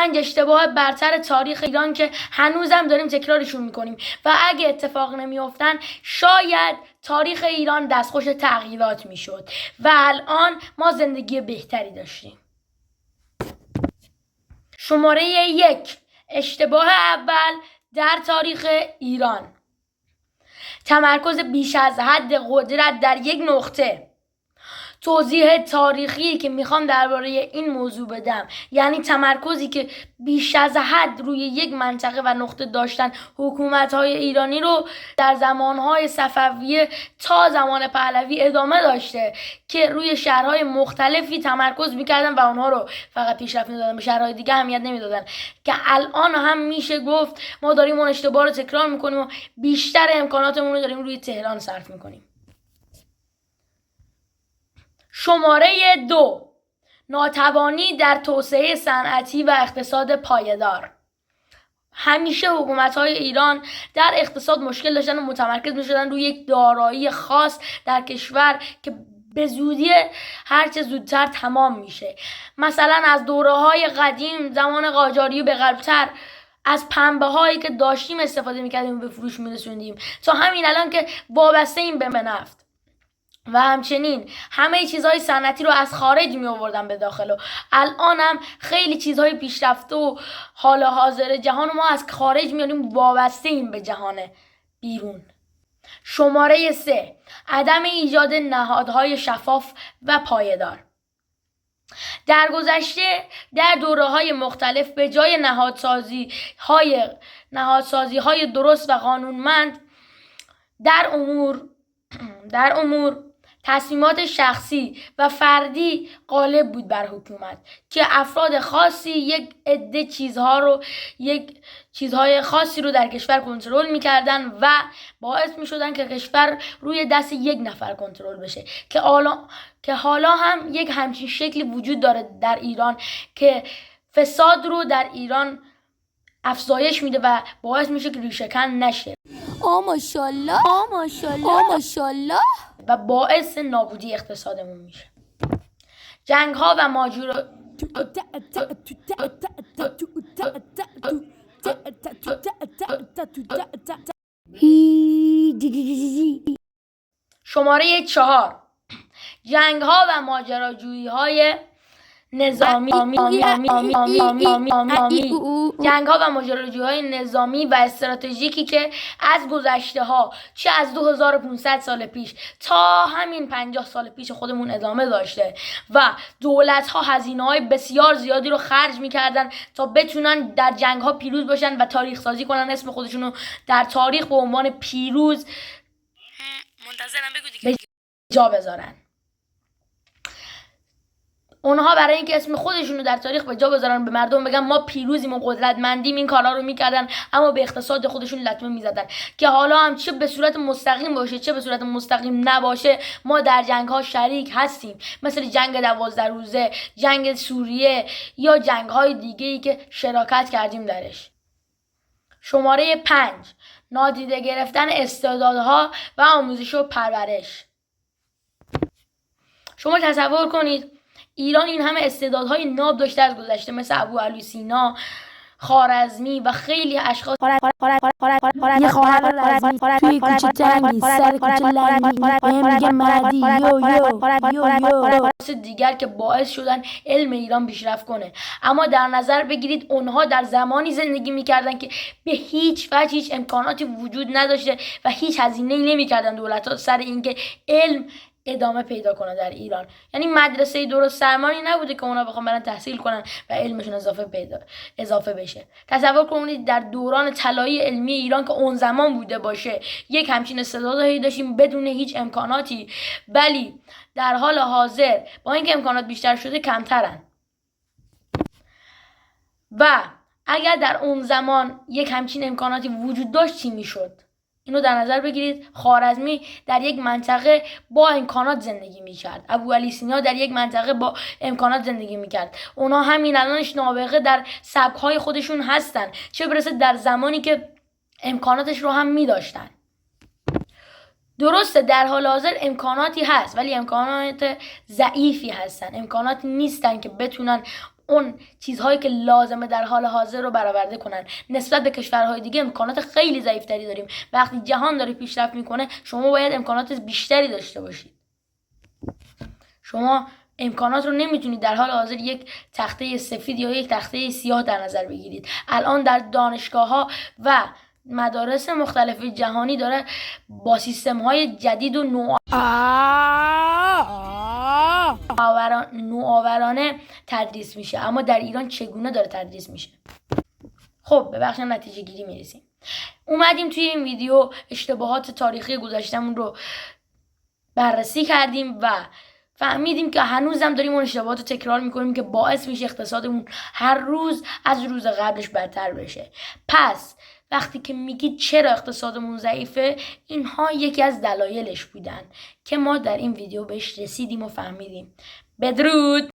5 اشتباه برتر تاریخ ایران که هنوزم داریم تکرارشون میکنیم و اگه اتفاق نمیافتن شاید تاریخ ایران دستخوش تغییرات میشد و الان ما زندگی بهتری داشتیم. شماره 1 اشتباه اول در تاریخ ایران: تمرکز بیش از حد قدرت در یک نقطه. توضیح تاریخی که میخوام درباره این موضوع بدم یعنی تمرکزی که بیش از حد روی یک منطقه و نقطه داشتن حکومت‌های ایرانی رو در زمانهای صفویه تا زمان پهلوی ادامه داشته که روی شهرهای مختلفی تمرکز میکردن و آنها رو فقط پیشرفت میدادن، به شهرهای دیگه اهمیت نمیدادن، که الان هم میشه گفت ما داریم اون اشتباه رو تکرار میکنیم و بیشتر امکاناتمون رو داریم روی تهران صرف میکنیم. شماره 2: ناتوانی در توسعه صنعتی و اقتصاد پایدار. همیشه حکومت‌های ایران در اقتصاد مشکل داشتن و متمرکز می‌شدن روی یک دارایی خاص در کشور که به زودی هرچه زودتر تمام میشه. مثلا از دوره‌های قدیم زمان قاجاری به قبل‌تر از پنبه هایی که داشتیم استفاده می‌کردیم و به فروش می‌رسوندیم تا همین الان که وابسته ایم به نفت. و همچنین همه چیزهای صنعتی رو از خارج می آوردن به داخل و الان هم خیلی چیزهای پیشرفته و حال حاضر جهان ما از خارج میاریم، وابسته ایم به جهان بیرون. شماره 3: عدم ایجاد نهادهای شفاف و پایدار. در گذشته در دوره‌های مختلف به جای نهادسازی های درست و قانونمند در امور تصمیمات شخصی و فردی غالب بود بر حکومت که افراد خاصی یک عده چیزهای خاصی رو در کشور کنترل می‌کردن و باعث می‌شدن که کشور روی دست یک نفر کنترل بشه که حالا هم یک همچین شکلی وجود داره در ایران که فساد رو در ایران افزایش میده و باعث میشه که ریشه‌کن نشه. ماشاءالله ماشاءالله و باعث نابودی اقتصادمون میشه. جنگ ها و ماجرا شماره 4: جنگ ها و ماجراجویی های نظامی. جنگ ها و ماجراجویی نظامی و استراتژیکی که از گذشته ها، چه از 2500 سال پیش تا همین 50 سال پیش خودمون ادامه داشته و دولت ها هزینه های بسیار زیادی رو خرج میکردن تا بتونن در جنگ ها پیروز باشن و تاریخ سازی کنن، اسم خودشونو در تاریخ به عنوان پیروز به جا بذارن. اونها برای اینکه اسم خودشونو در تاریخ به جا بذارن، به مردم بگن ما پیروزیم و قدرتمندیم، این کارا رو میکردن، اما به اقتصاد خودشون لطمه میزدن که حالا هم چه به صورت مستقیم باشه چه به صورت مستقیم نباشه ما در جنگ ها شریک هستیم، مثل جنگ 12 روزه، جنگ سوریه یا جنگ های دیگه ای که شراکت کردیم درش. شماره 5: نادیده گرفتن استعدادها و آموزش و پرورش. شما تصور کنید ایران این همه استعدادهای ناب داشته از گذشته، مثل ابوعلی سینا، خوارزمی و خیلی اشخاص. یه خواهر رزمی توی کوچه تنگی سر کوچه لنگی میگه مهدی یو دیگر که باعث شدن علم ایران پیشرفت کنه. اما در نظر بگیرید اونها در زمانی زندگی میکردن که به هیچ وجه هیچ امکاناتی وجود نداشته و هیچ هزینه‌ای نمیکردن دولت‌ها سر اینکه علم ادامه پیدا کنه در ایران. یعنی مدرسه درست درمانی نبوده که اونا بخوام برن تحصیل کنن و علمشون اضافه بشه. تصور کنید در دوران طلایی علمی ایران که اون زمان بوده باشه یک همچین استعدادهایی داشتیم بدون هیچ امکاناتی، ولی در حال حاضر با اینکه امکانات بیشتر شده کمترن. و اگر در اون زمان یک همچین امکاناتی وجود داشت چی میشد؟ اینو در نظر بگیرید. خوارزمی در یک منطقه با امکانات زندگی میکرد، ابوعلی سینا در یک منطقه با امکانات زندگی میکرد. اونا همین الانش نابغه در سبک‌های خودشون هستن، چه برسه در زمانی که امکاناتش رو هم میداشتن. درسته در حال حاضر امکاناتی هست ولی امکانات ضعیفی هستن، امکاناتی نیستن که بتونن اون چیزهایی که لازمه در حال حاضر رو برآورده کنن. نسبت به کشورهای دیگه امکانات خیلی ضعیفتری داریم. وقتی جهان داره پیشرفت میکنه شما باید امکانات بیشتری داشته باشید. شما امکانات رو نمیتونید در حال حاضر یک تخته سفید یا یک تخته سیاه در نظر بگیرید. الان در دانشگاه‌ها و مدارس مختلف جهانی داره با سیستم‌های جدید و نوآورانه تدریس میشه. اما در ایران چگونه داره تدریس میشه؟ خب به بخش نتیجه گیری میرسیم. اومدیم توی این ویدیو اشتباهات تاریخی گذشتمون رو بررسی کردیم و فهمیدیم که هنوزم داریم اون اشتباهات رو تکرار میکنیم که باعث میشه اقتصادمون هر روز از روز قبلش بدتر بشه. پس وقتی که میگید چرا اقتصادمون ضعیفه، اینها یکی از دلایلش بودن که ما در این ویدیو بهش رسیدیم و فهمیدیم. بدرود.